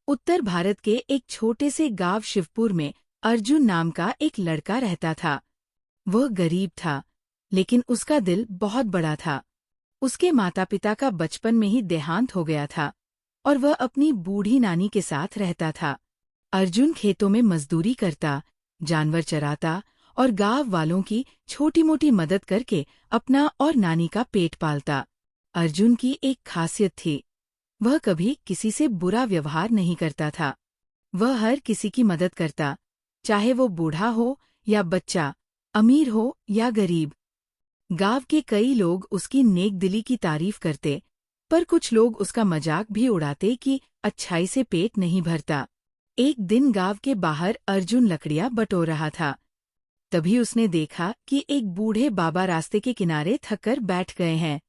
उत्तर भारत के एक छोटे से गांव शिवपुर में अर्जुन नाम का एक लड़का रहता था। वह गरीब था, लेकिन उसका दिल बहुत बड़ा था। उसके माता पिता का बचपन में ही देहांत हो गया था और वह अपनी बूढ़ी नानी के साथ रहता था। अर्जुन खेतों में मजदूरी करता, जानवर चराता और गांव वालों की छोटी मोटी मदद करके अपना और नानी का पेट पालता। अर्जुन की एक खासियत थी, वह कभी किसी से बुरा व्यवहार नहीं करता था। वह हर किसी की मदद करता, चाहे वो बूढ़ा हो या बच्चा, अमीर हो या गरीब। गांव के कई लोग उसकी नेकदिली की तारीफ करते, पर कुछ लोग उसका मजाक भी उड़ाते कि अच्छाई से पेट नहीं भरता। एक दिन गांव के बाहर अर्जुन लकड़ियां बटोर रहा था। तभी उसने देखा कि एक बूढ़े बाबा रास्ते के किनारे थककर बैठ गए हैं।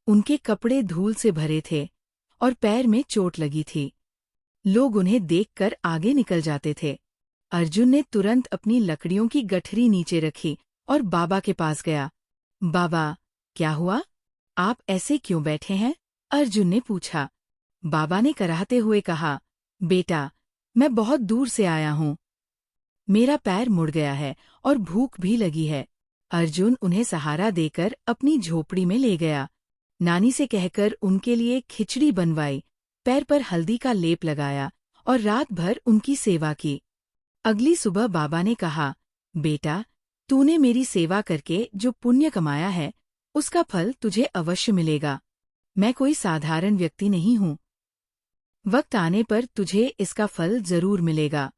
उनके कपड़े धूल से भरे थे और पैर में चोट लगी थी। लोग उन्हें देखकर आगे निकल जाते थे। अर्जुन ने तुरंत अपनी लकड़ियों की गठरी नीचे रखी और बाबा के पास गया। बाबा, क्या हुआ? आप ऐसे क्यों बैठे हैं? अर्जुन ने पूछा। बाबा ने कराहते हुए कहा, बेटा, मैं बहुत दूर से आया हूँ। मेरा पैर मुड़ गया है और भूख भी लगी है। अर्जुन उन्हें सहारा देकर अपनी झोपड़ी में ले गया। नानी से कहकर उनके लिए खिचड़ी बनवाई, पैर पर हल्दी का लेप लगाया और रात भर उनकी सेवा की। अगली सुबह बाबा ने कहा, बेटा, तूने मेरी सेवा करके जो पुण्य कमाया है, उसका फल तुझे अवश्य मिलेगा। मैं कोई साधारण व्यक्ति नहीं हूँ। वक्त आने पर तुझे इसका फल जरूर मिलेगा।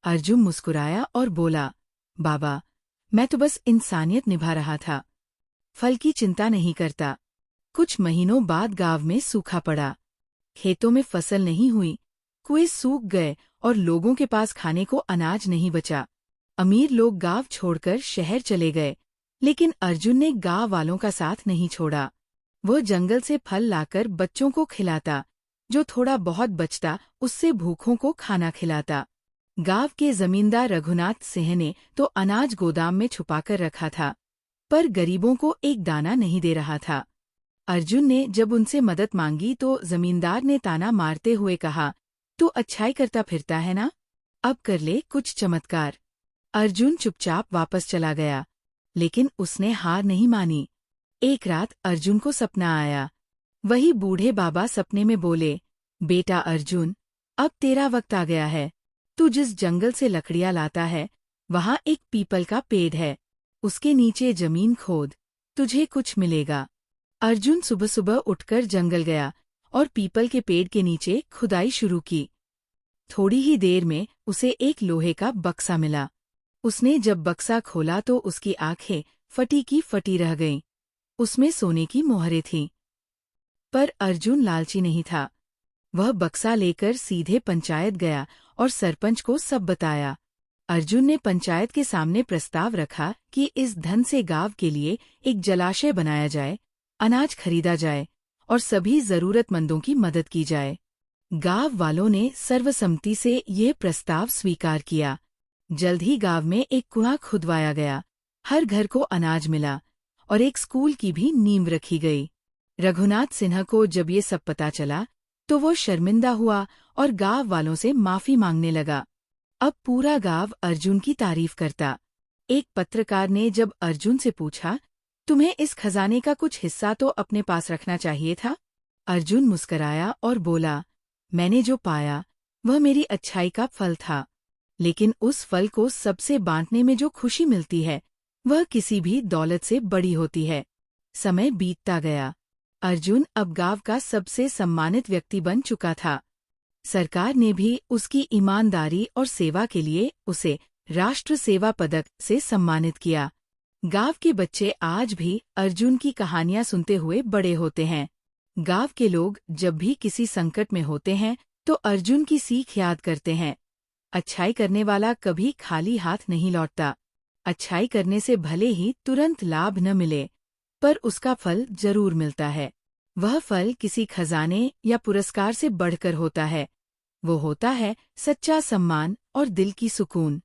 अर्जुन मुस्कुराया और बोला, बाबा, मैं तो बस इंसानियत निभा रहा था, फल की चिंता नहीं करता। कुछ महीनों बाद गांव में सूखा पड़ा। खेतों में फसल नहीं हुई, कुएं सूख गए और लोगों के पास खाने को अनाज नहीं बचा। अमीर लोग गांव छोड़कर शहर चले गए, लेकिन अर्जुन ने गांव वालों का साथ नहीं छोड़ा। वह जंगल से फल लाकर बच्चों को खिलाता, जो थोड़ा बहुत बचता उससे भूखों को खाना खिलाता। गांव के जमींदार रघुनाथ सिंह ने तो अनाज गोदाम में छुपाकर रखा था, पर गरीबों को एक दाना नहीं दे रहा था। अर्जुन ने जब उनसे मदद मांगी तो जमींदार ने ताना मारते हुए कहा, तू अच्छाई करता फिरता है ना, अब कर ले कुछ चमत्कार। अर्जुन चुपचाप वापस चला गया, लेकिन उसने हार नहीं मानी। एक रात अर्जुन को सपना आया। वही बूढ़े बाबा सपने में बोले, बेटा अर्जुन, अब तेरा वक्त आ गया है। तू जिस जंगल से लकड़ियां लाता है, वहां एक पीपल का पेड़ है, उसके नीचे जमीन खोद, तुझे कुछ मिलेगा। अर्जुन सुबह सुबह उठकर जंगल गया और पीपल के पेड़ के नीचे खुदाई शुरू की। थोड़ी ही देर में उसे एक लोहे का बक्सा मिला। उसने जब बक्सा खोला तो उसकी आंखें फटी की फटी रह गईं। उसमें सोने की मोहरें थीं। पर अर्जुन लालची नहीं था। वह बक्सा लेकर सीधे पंचायत गया और सरपंच को सब बताया। अर्जुन ने पंचायत के सामने प्रस्ताव रखा कि इस धन से गांव के लिए एक जलाशय बनाया जाए, अनाज खरीदा जाए और सभी जरूरतमंदों की मदद की जाए। गांव वालों ने सर्वसम्मति से ये प्रस्ताव स्वीकार किया। जल्द ही गांव में एक कुआं खुदवाया गया, हर घर को अनाज मिला और एक स्कूल की भी नींव रखी गई। रघुनाथ सिन्हा को जब ये सब पता चला तो वो शर्मिंदा हुआ और गांव वालों से माफी मांगने लगा। अब पूरा गांव अर्जुन की तारीफ करता। एक पत्रकार ने जब अर्जुन से पूछा, तुम्हें इस खजाने का कुछ हिस्सा तो अपने पास रखना चाहिए था? अर्जुन मुस्कराया और बोला, मैंने जो पाया वह मेरी अच्छाई का फल था, लेकिन उस फल को सबसे बांटने में जो खुशी मिलती है वह किसी भी दौलत से बड़ी होती है। समय बीतता गया। अर्जुन अब गांव का सबसे सम्मानित व्यक्ति बन चुका था। सरकार ने भी उसकी ईमानदारी और सेवा के लिए उसे राष्ट्र सेवा पदक से सम्मानित किया। गांव के बच्चे आज भी अर्जुन की कहानियां सुनते हुए बड़े होते हैं। गांव के लोग जब भी किसी संकट में होते हैं तो अर्जुन की सीख याद करते हैं। अच्छाई करने वाला कभी खाली हाथ नहीं लौटता। अच्छाई करने से भले ही तुरंत लाभ न मिले, पर उसका फल जरूर मिलता है। वह फल किसी खजाने या पुरस्कार से बढ़कर होता है। वो होता है सच्चा सम्मान और दिल की सुकून।